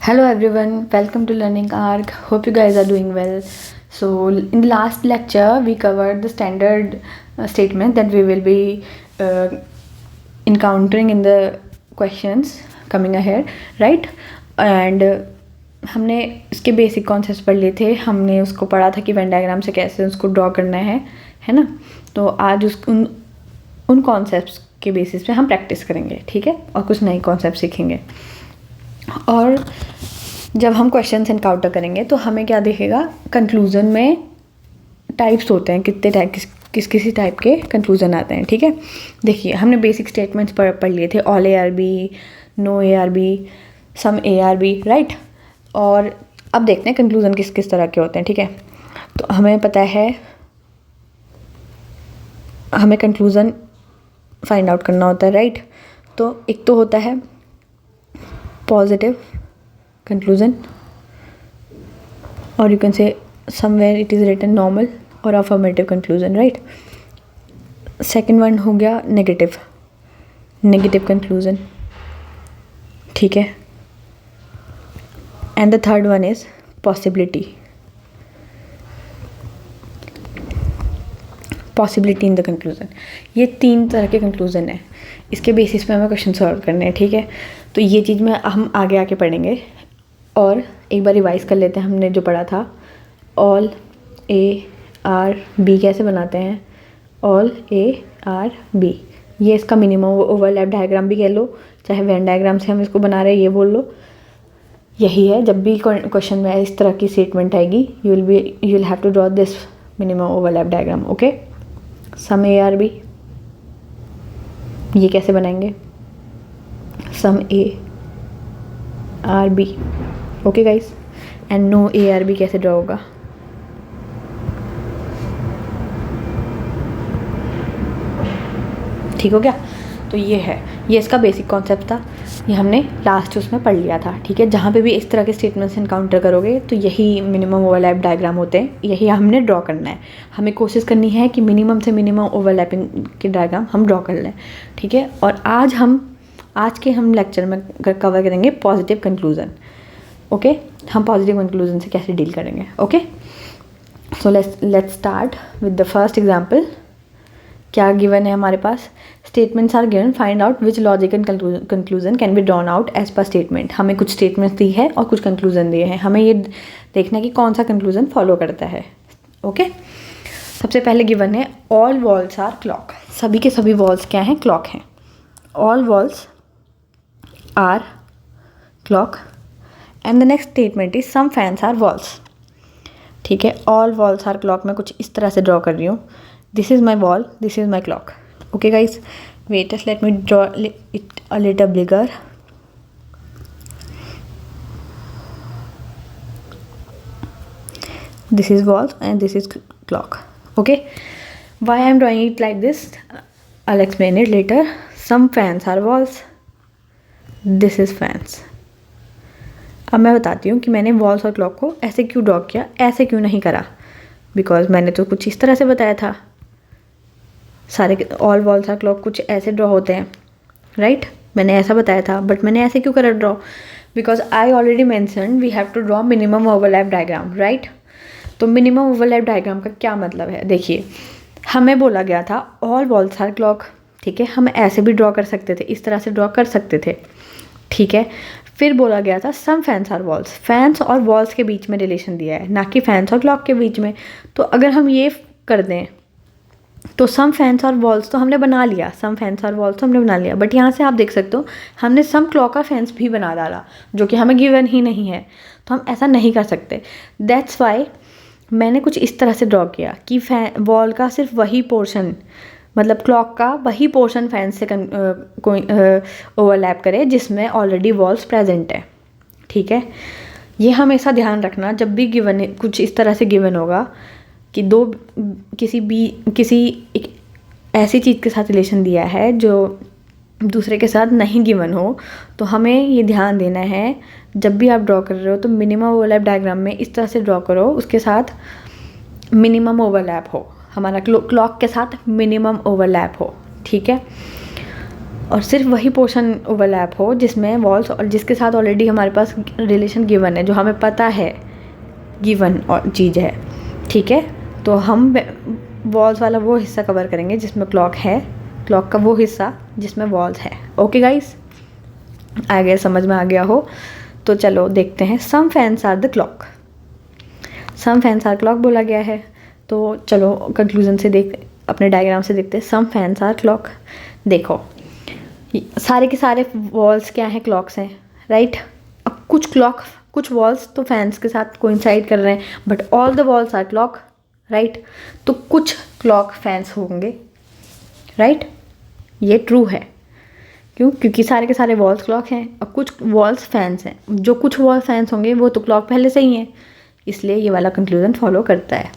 Hello everyone, welcome to Learning Arc. Hope you guys are doing well. So, in the last lecture, we covered the standard statement that we will be uh, encountering in the questions coming ahead, right? And हमने इसके basic concepts पढ़ लिए थे. हमने उसको पढ़ा था कि वेन डायग्राम से कैसे उसको ड्रॉ करना है ना. तो आज उन कॉन्सेप्ट्स के बेसिस पे हम प्रैक्टिस करेंगे, ठीक है, और कुछ नए कॉन्सेप्ट सीखेंगे. और जब हम क्वेश्चंस एनकाउंटर करेंगे तो हमें क्या दिखेगा, कंक्लूज़न में टाइप्स होते हैं, कितने टाइप किसी टाइप के कंक्लूज़न आते हैं, ठीक है. देखिए, हमने बेसिक स्टेटमेंट्स पढ़ लिए थे, ऑल ARB, नो ARB, सम ARB, राइट. और अब देखते हैं कंक्लूज़न किस किस तरह के होते हैं, ठीक है. तो हमें पता है, हमें कंक्लूज़न फाइंड आउट करना होता है, राइट. तो एक तो होता है positive conclusion, or you can say somewhere it is written normal or affirmative conclusion, right. Second one हो गया negative conclusion, ठीक है. And the third one is possibility in the conclusion. ये 3 तरह के conclusion है. इसके बेसिस पे हमें क्वेश्चन सॉल्व करने हैं, ठीक है. तो ये चीज़ में हम आगे पढ़ेंगे. और एक बार रिवाइज कर लेते हैं हमने जो पढ़ा था. ऑल ARB कैसे बनाते हैं, ऑल ARB. ये इसका मिनिमम ओवरलैप डायग्राम भी कह लो, चाहे वेन डायग्राम से हम इसको बना रहे हैं ये बोल लो. यही है, जब भी क्वेश्चन में इस तरह की स्टेटमेंट आएगी, you will have to draw this minimum overlap diagram. Okay, some ARB ये कैसे बनाएंगे, some ARB. Okay guys. And no ARB कैसे ड्रॉ होगा, ठीक हो गया. तो ये है, ये इसका बेसिक कॉन्सेप्ट था. ये हमने लास्ट उसमें पढ़ लिया था, ठीक है. जहाँ पे भी इस तरह के स्टेटमेंट्स एनकाउंटर करोगे तो यही मिनिमम ओवरलैप डायग्राम होते हैं, यही हमने ड्रॉ करना है. हमें कोशिश करनी है कि मिनिमम से मिनिमम ओवरलैपिंग के डायग्राम हम ड्रॉ कर लें, ठीक है. और आज के हम लेक्चर में कवर करेंगे पॉजिटिव कंक्लूज़न. ओके, हम पॉजिटिव कंक्लूजन से कैसे डील करेंगे. Okay, so let's start with the first example. क्या गिवन है हमारे पास, statements are given, find out which logic and conclusion can be drawn out as per statement. हमें कुछ स्टेटमेंट्स दी है और कुछ कंक्लूजन दिए हैं. हमें ये देखना है कि कौन सा कंक्लूजन फॉलो करता है. ओके, सबसे पहले गिवन है ऑल वॉल्स आर क्लॉक. सभी के सभी वॉल्स क्या हैं, क्लॉक हैं. All walls are clock. And the next statement is some fans are walls. ठीक है, ऑल वॉल्स आर क्लॉक मैं कुछ इस तरह से ड्रॉ कर रही हूँ. This is my wall, this is my clock. Okay guys, wait let me draw it a little bigger. This is wall and this is clock. Okay, why I am drawing it like this, I'll explain it later. Some fans are walls, this is fans. अब मैं बताती हूँ कि मैंने walls और clock को ऐसे क्यों ड्रॉ किया, ऐसे क्यों नहीं करा. बिकॉज मैंने तो कुछ इस तरह से बताया था, सारे ऑल वॉल्स और क्लॉक कुछ ऐसे ड्रॉ होते हैं, राइट. मैंने ऐसा बताया था, बट मैंने ऐसे क्यों करा draw, because I already mention we have to draw minimum overlap diagram, right. तो मिनिमम ओवरलैप डायग्राम का क्या मतलब है, देखिए, हमें बोला गया था ऑल वॉल्स आर क्लॉक, ठीक है. हम ऐसे भी ड्रॉ कर सकते थे, इस तरह से ड्रॉ कर सकते थे, ठीक है. फिर बोला गया था सम फैंस आर वॉल्स. फैंस और वॉल्स के बीच में रिलेशन दिया है, ना कि फैंस और क्लॉक के बीच में. तो अगर हम ये कर दें तो सम फैंस और वॉल्स तो हमने बना लिया, सम फैंस और वॉल्स तो हमने बना लिया, बट यहाँ से आप देख सकते हो हमने सम क्लॉक और फैंस भी बना डाला, जो कि हमें गिवन ही नहीं है. तो हम ऐसा नहीं कर सकते. दैट्स वाई मैंने कुछ इस तरह से ड्रॉ किया कि वॉल का सिर्फ वही पोर्शन, मतलब क्लॉक का वही पोर्शन फैन से ओवरलैप करे जिसमें ऑलरेडी वॉल्स प्रेजेंट है, ठीक है. ये हमेशा ध्यान रखना, जब भी गिवन कुछ इस तरह से गिवन होगा कि किसी एक ऐसी चीज़ के साथ रिलेशन दिया है जो दूसरे के साथ नहीं गिवन हो, तो हमें ये ध्यान देना है जब भी आप ड्रॉ कर रहे हो तो मिनिमम ओवरलैप डायग्राम में इस तरह से ड्रॉ करो, उसके साथ मिनिमम ओवरलैप हो, हमारा क्लॉक के साथ मिनिमम ओवरलैप हो, ठीक है. और सिर्फ वही पोर्शन ओवरलैप हो जिसमें वॉल्स और जिसके साथ ऑलरेडी हमारे पास रिलेशन गिवन है, जो हमें पता है गिवन और चीज़ है, ठीक है। तो हम वॉल्स वाला वो हिस्सा कवर करेंगे जिसमें क्लॉक है, क्लॉक का वो हिस्सा जिसमें वॉल्स है। ओके गाइस, आगे समझ में आ गया हो तो चलो देखते हैं। Some fans are the clock, some fans are clock बोला गया है, तो चलो कंक्लूजन से अपने डायग्राम से देखते हैं। सम फैंस आर क्लॉक, देखो सारे के सारे वॉल्स क्या हैं, क्लॉक्स हैं, राइट। अब कुछ वॉल्स तो फैंस के साथ कोइंसाइड कर रहे हैं, but all the walls are clock, right. तो कुछ क्लॉक फैंस होंगे, राइट, ये ट्रू है। क्यों? क्योंकि सारे के सारे वॉल्स क्लॉक हैं और कुछ वॉल्स फैंस हैं। जो कुछ वॉल फैंस होंगे वो तो क्लॉक पहले से ही हैं, इसलिए ये वाला कंक्लूजन फॉलो करता है।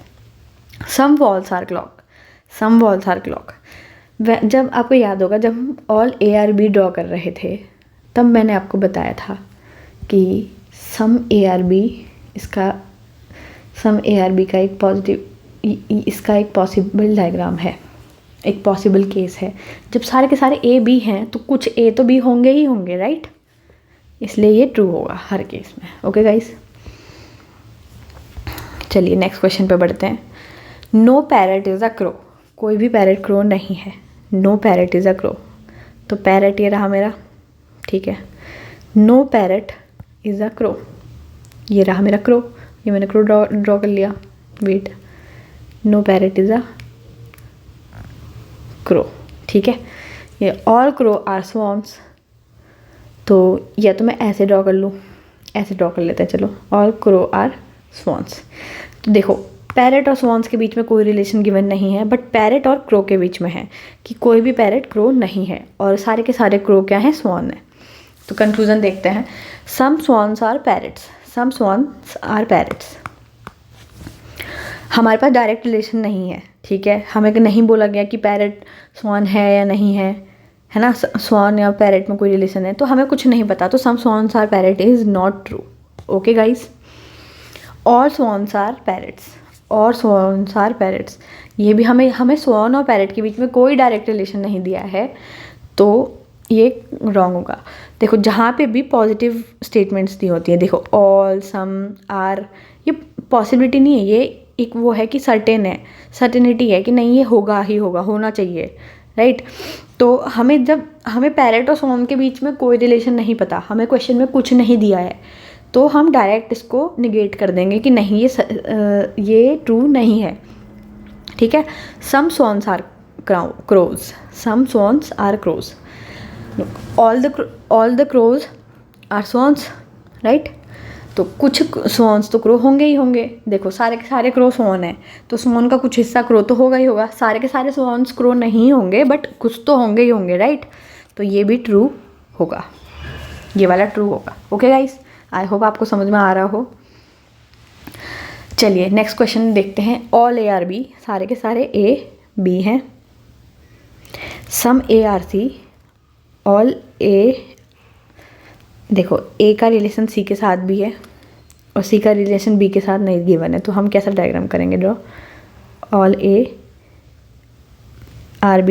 Some walls are clock, some walls are clock. जब आपको याद होगा, जब हम ऑल ARB ड्रॉ कर रहे थे तब मैंने आपको बताया था कि सम ARB का एक पॉजिटिव, इसका एक पॉसिबल डायग्राम है, एक पॉसिबल केस है। जब सारे के सारे A B हैं तो कुछ A तो B होंगे ही होंगे, राइट। इसलिए ये ट्रू होगा हर केस में। ओके गाइस, चलिए नेक्स्ट क्वेश्चन पे बढ़ते हैं। No parrot is a crow, कोई भी पैरट क्रो नहीं है। No parrot is a crow, तो पैरट ये रहा मेरा, ठीक है। No parrot is a crow, ये रहा मेरा क्रो, ये मैंने क्रो ड्रॉ कर लिया। Wait, no parrot is a crow, ठीक है। ये ऑल क्रो आर स्वॉन्स, तो या तो मैं ऐसे ड्रॉ कर लूँ, ऐसे ड्रॉ कर लेते हैं, चलो। ऑल क्रो आर स्वॉन्स, तो देखो पैरट और स्वॉन्स के बीच में कोई रिलेशन गिवन नहीं है, बट पैरट और क्रो के बीच में है कि कोई भी पैरट क्रो नहीं है और सारे के सारे क्रो क्या हैं, स्वॉन है। तो कंक्लूजन देखते हैं। Some swans are parrots, some swans are parrots. हमारे पास डायरेक्ट रिलेशन नहीं है, ठीक है। हमें नहीं बोला गया कि पैरट स्वॉन है या नहीं है, है ना। स्वॉन या पैरट में कोई रिलेशन है तो हमें कुछ नहीं पता, तो some swans are parrot is not true. Okay guys, all swans are parrots, और स्वॉन्स आर पैरट्स, ये भी हमें स्वॉन और पैरट के बीच में कोई डायरेक्ट रिलेशन नहीं दिया है, तो ये रॉन्ग होगा। देखो जहाँ पे भी पॉजिटिव स्टेटमेंट्स दी होती है, देखो ऑल, सम, आर, ये पॉसिबिलिटी नहीं है, ये एक वो है कि सर्टेन है, सर्टेनिटी है कि नहीं ये होगा ही होगा, होना चाहिए, राइट। तो हमें पैरट और स्वॉन के बीच में कोई रिलेशन नहीं पता, हमें क्वेश्चन में कुछ नहीं दिया है, तो हम डायरेक्ट इसको निगेट कर देंगे कि नहीं ये ट्रू नहीं है, ठीक है। Some swans are crows, some swans are crows, all the crows are swans, right. तो कुछ स्वॉन्स तो क्रो होंगे ही होंगे, देखो सारे के सारे क्रो स्वॉन है तो स्वॉन का कुछ हिस्सा क्रो तो होगा ही होगा। सारे के सारे स्वॉन्स क्रो नहीं होंगे बट कुछ तो होंगे ही होंगे, राइट। तो ये भी ट्रू होगा, ये वाला ट्रू होगा। ओके गाइस, आई होप आपको समझ में आ रहा हो। चलिए नेक्स्ट क्वेश्चन देखते हैं। ऑल ARB, सारे के सारे A B हैं। सम ARC, ऑल A, देखो A का रिलेशन C के साथ भी है और C का रिलेशन B के साथ नहीं गिवन है, तो हम कैसा डायग्राम करेंगे ड्रॉ। ऑल ARB,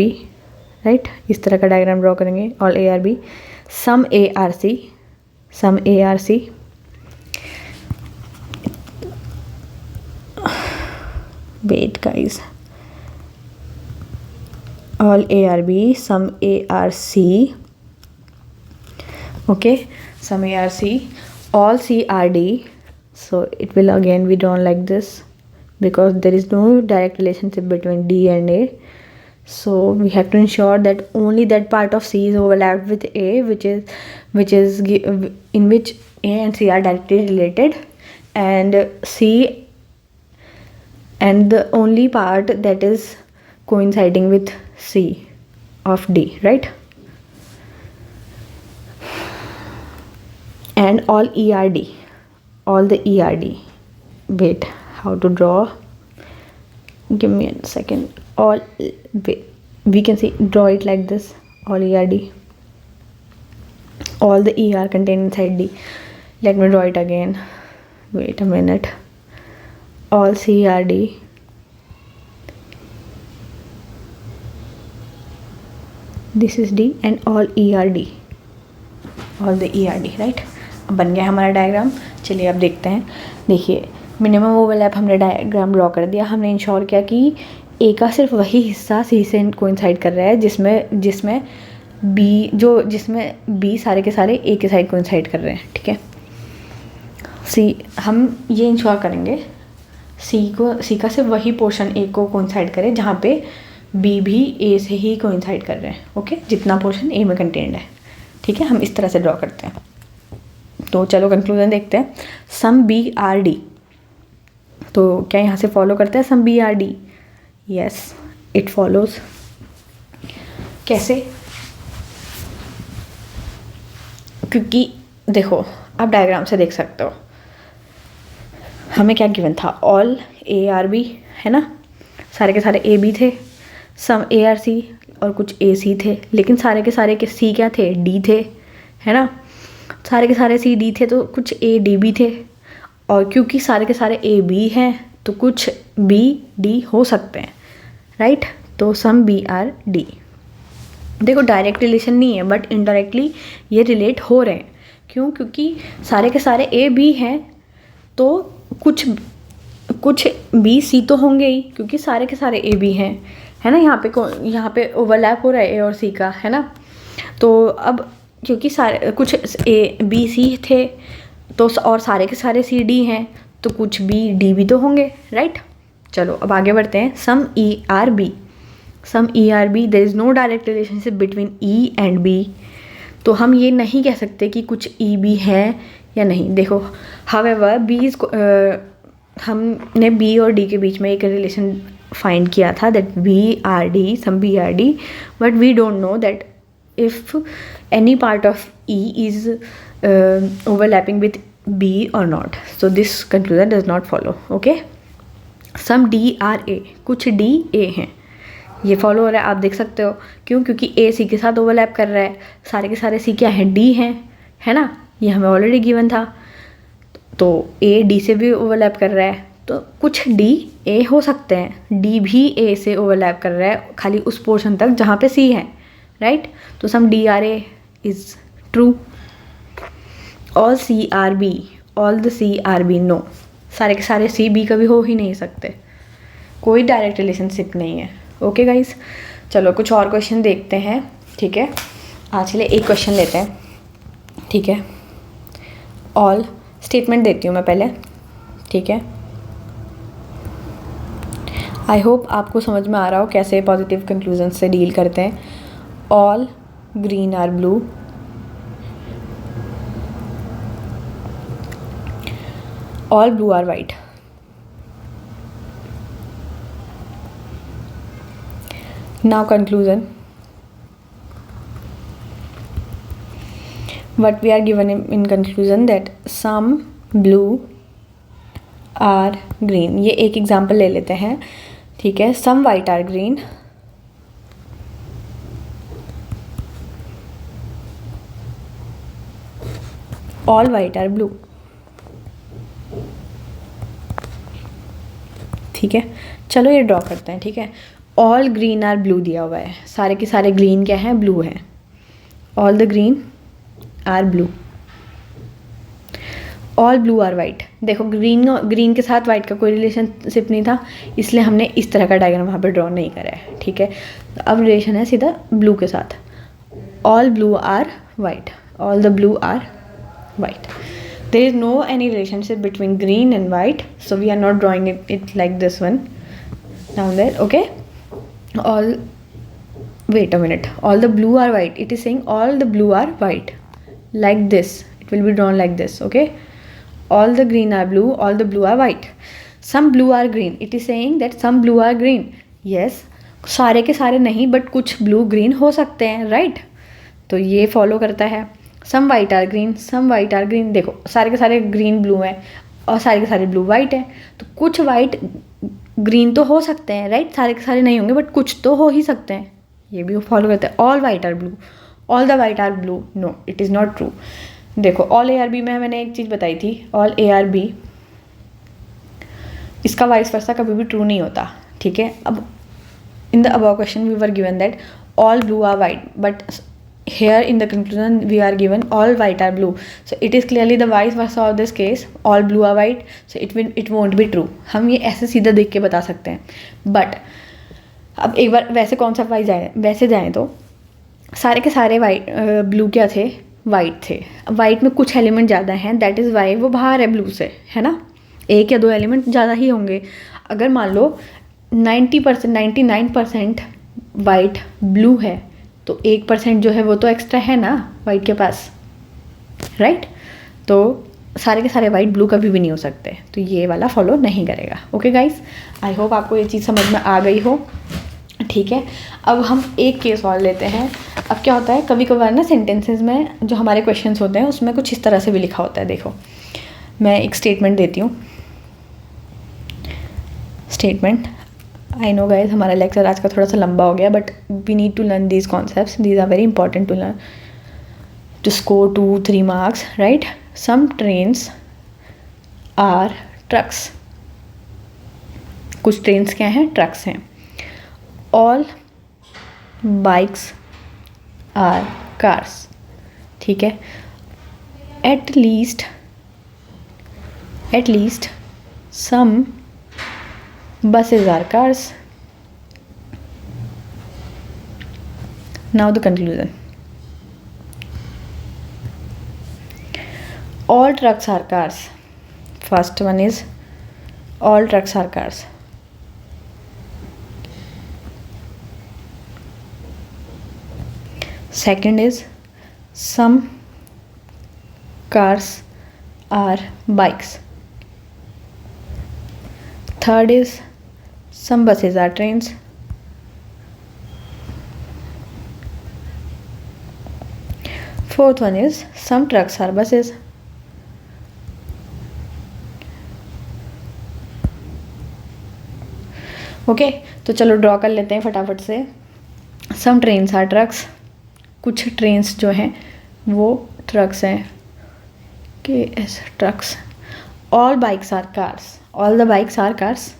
राइट, इस तरह का डायग्राम ड्रॉ करेंगे। All ARB, some ARC, some ARC, wait guys, all ARB, some ARC, okay, some ARC, all CRD, so it will again be drawn like this because there is no direct relationship between D and A, so we have to ensure that only that part of C is overlapped with A which is in which A and C are directly related, and the only part that is coinciding with C of D, right. And all ERD, all the ERD, wait, how to draw, give me a second. All, wait, we can see, draw it like this. All ERD, all the ER contained inside D. Let me draw it again, wait a minute. All CRD, this is D and all E R D, all the E R D, right. अब बन गया हमारा diagram. चलिए अब देखते हैं। देखिए minimum overlap हमने डायग्राम ड्रॉ कर दिया। हमने इंश्योर किया कि ए का सिर्फ वही हिस्सा सी से कोइंसाइड कर रहा है जिसमें बी सारे के सारे ए के साइड कोइंसाइड कर रहे हैं, ठीक है। सी हम ये इंश्योर करेंगे सी का सिर्फ वही पोर्शन ए को कोइंसाइड करे जहाँ पे बी भी ए से ही कोइंसाइड कर रहे हैं, ओके, जितना पोर्शन ए में कंटेंड है, ठीक है। हम इस तरह से ड्रॉ करते हैं। तो चलो कंक्लूजन देखते हैं। सम बी आर डी, तो क्या यहाँ से फॉलो करता है some B are D? Yes, it follows. कैसे? क्योंकि देखो आप डायग्राम से देख सकते हो हमें क्या गिवन था, ऑल ए आर बी, है ना, सारे के सारे ए बी थे, सम ए आर सी और कुछ ए सी थे, लेकिन सारे के सी क्या थे, डी थे, है ना। सारे के सारे सी डी थे तो कुछ ए डी बी थे, और क्योंकि सारे के सारे ए बी हैं तो कुछ बी डी हो सकते हैं, राइट। तो सम बी आर डी। देखो डायरेक्ट रिलेशन नहीं है बट इनडायरेक्टली ये रिलेट हो रहे हैं। क्यों? क्योंकि सारे के सारे ए बी हैं तो कुछ बी सी तो होंगे ही, क्योंकि सारे के सारे ए बी हैं, है ना। यहाँ पे ओवरलैप हो रहा है ए और सी का, है ना। तो अब क्योंकि सारे कुछ ए बी सी थे तो और सारे के सारे सी डी हैं तो कुछ बी डी भी तो होंगे, राइट। चलो अब आगे बढ़ते हैं। Some E are B, some E are B, there is no direct relationship between E and B. तो हम ये नहीं कह सकते कि कुछ ई बी है या नहीं। देखो हावेवर हमने बी और डी के बीच में एक रिलेशन फाइंड किया था, that B are D, some B are D, but we don't know that if any part of E is overlapping with B or not. So this conclusion does not follow. Okay. Some D are A, कुछ D A हैं, ये follow हो रहा है, आप देख सकते हो। क्यों? क्योंकि A C के साथ ओवरलैप कर रहा है। सारे के सारे C क्या हैं, D हैं, है ना। ये हमें ऑलरेडी गिवन था। तो A D से भी ओवरलैप कर रहा है तो कुछ D A हो सकते हैं। D भी A से ओवरलैप कर रहा है खाली उस पोर्शन तक जहाँ पे C है, राइट। तो some D are A is true. All C are B, all the C are B, no, सारे के सारे सी बी कभी हो ही नहीं सकते, कोई डायरेक्ट रिलेशनशिप नहीं है। ओके गाइस, चलो कुछ और क्वेश्चन देखते हैं, ठीक है। आज के लिए एक क्वेश्चन लेते हैं, ठीक है। ऑल स्टेटमेंट देती हूँ मैं पहले, ठीक है। आई होप आपको समझ में आ रहा हो कैसे पॉजिटिव कंक्लूजन से डील करते हैं। All green are blue. All blue are white. Now conclusion. What we are given in conclusion that some blue are green. ये एक एग्जाम्पल ले लेते हैं, ठीक है। Some white are green. All white are blue, ठीक है। चलो ये ड्रॉ करते हैं, ठीक है। ऑल ग्रीन आर ब्लू दिया हुआ है, सारे के सारे ग्रीन क्या है, ब्लू है। All the green are blue, all blue are white. देखो ग्रीन के साथ वाइट का कोई रिलेशनशिप नहीं था, इसलिए हमने इस तरह का डायग्राम वहाँ पे ड्रॉ नहीं करा है, ठीक है। अब रिलेशन है सीधा ब्लू के साथ। All blue are white, all the blue are white. There is no any relationship between green and white, so we are not drawing it like this one down there, okay. All, wait a minute, all the blue are white, it is saying all the blue are white, like this it will be drawn like this, okay. All the green are blue, all the blue are white. Some blue are green, it is saying that some blue are green. Yes, सारे के सारे नहीं but कुछ blue green हो सकते हैं, right. तो ये फॉलो करता है। Some white are green, some white are green, देखो सारे के सारे ग्रीन ब्लू हैं और सारे के सारे ब्लू वाइट हैं, तो कुछ वाइट ग्रीन तो हो सकते हैं, राइट। सारे के सारे नहीं होंगे बट कुछ तो हो ही सकते हैं, ये भी फॉलो करते हैं। All white are blue, all the white are blue, no it is not true. देखो ऑल ए आर बी में मैंने एक चीज़ बताई थी, ऑल ए आर बी, इसका वाइस वर्सा कभी भी ट्रू नहीं होता, ठीक है। अब in the above question we were given that all blue are white, but here in the conclusion we are given all white are blue, so it is clearly the vice versa of this case, all blue are white, so it won't be true. हम ये ऐसे सीधा देख के बता सकते हैं. But अब एक बार वैसे कॉन्सेप्ट वाइज वैसे जाएँ तो सारे के सारे वाइट ब्लू क्या थे, वाइट थे. वाइट में कुछ एलिमेंट ज़्यादा हैं, दैट इज़ वाई वो बाहर है ब्लू से, है ना. एक या दो एलिमेंट ज़्यादा ही होंगे. अगर मान लो 90% 99% वाइट ब्लू है तो 1% जो है वो तो एक्स्ट्रा है ना वाइट के पास, राइट. तो सारे के सारे वाइट ब्लू कभी भी नहीं हो सकते, तो ये वाला फॉलो नहीं करेगा. ओके गाइस, आई होप आपको ये चीज़ समझ में आ गई हो. ठीक है, अब हम एक केस और लेते हैं. अब क्या होता है, कभी कभार ना सेंटेंसेस में जो हमारे क्वेश्चंस होते हैं उसमें कुछ इस तरह से भी लिखा होता है. देखो मैं एक स्टेटमेंट देती हूँ. स्टेटमेंट, आई नो गाइज हमारा लेक्चर आज का थोड़ा सा लंबा हो गया, but we need to learn these concepts, these are very important to learn to score 2-3 marks, right. Some trains are trucks. कुछ ट्रेन्स क्या हैं, ट्रक्स हैं. All bikes are cars. ठीक है. At least some buses are cars. Now the conclusion. All trucks are cars. First one is all trucks are cars. Second is some cars are bikes. Third is some buses are trains. Fourth one is some trucks are buses. Okay, तो चलो draw कर लेते हैं फटाफट से. Some trains are trucks. कुछ trains जो हैं वो ट्रक्स हैं. KS trucks. All bikes are cars. All the bikes are cars.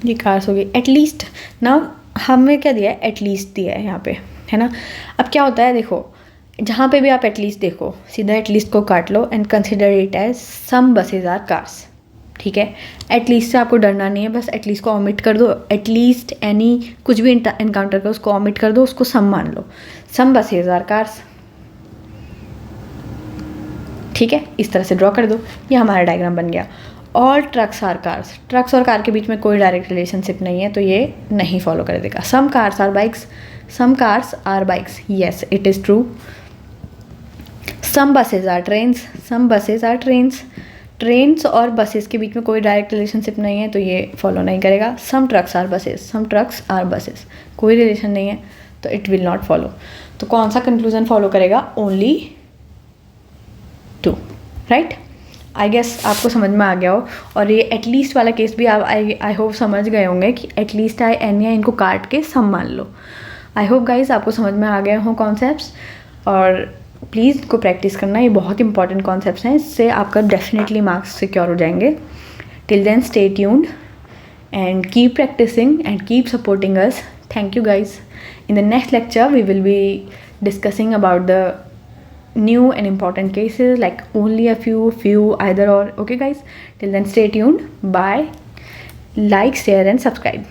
ये कार्स हो गई. एटलीस्ट ना हमें क्या दिया है, एटलीस्ट दिया है यहाँ पे, है ना. अब क्या होता है, देखो जहाँ पे भी आप एटलीस्ट देखो सीधा एटलीस्ट को काट लो and consider it as some buses are cars. ठीक है, एटलीस्ट से आपको डरना नहीं है, बस एटलीस्ट को ओमिट कर दो. एटलीस्ट एनी कुछ भी इनकाउंटर करो उसको ओमिट कर दो, उसको सम मान लो. सम बसेज आर कार्स. ठीक है, इस तरह से ड्रॉ कर दो. ये हमारा डायग्राम बन गया. All trucks are cars. Trucks और कार के बीच में कोई डायरेक्ट रिलेशनशिप नहीं है, तो ये नहीं फॉलो कर देगा. Some cars are bikes. Some cars are bikes. Yes, it is true. Some buses are trains. Some buses are trains. Trains और बसेस के बीच में कोई डायरेक्ट रिलेशनशिप नहीं है, तो ये फॉलो नहीं करेगा. Some trucks are buses. Some trucks are buses. कोई रिलेशन नहीं है, तो इट विल नॉट फॉलो. तो कौन सा कंक्लूजन फॉलो करेगा, ओनली 2, राइट. आई गेस आपको समझ में आ गया हो. और ये एटलीस्ट वाला केस भी आप आई होप समझ गए होंगे कि एटलीस्ट आई एन या इनको काट के सम मान लो. आई होप गाइज आपको समझ में आ गए हों कॉन्सेप्ट्स, और प्लीज़ को प्रैक्टिस करना. ये बहुत इंपॉर्टेंट कॉन्सेप्ट्स हैं, इससे आपका डेफिनेटली मार्क्स सिक्योर हो जाएंगे. Till then stay tuned and keep practicing and keep supporting us. Thank you guys. In the next lecture we will be discussing about the new and important cases, like only a few either or. Okay guys, till then stay tuned. Bye. Like, share and subscribe.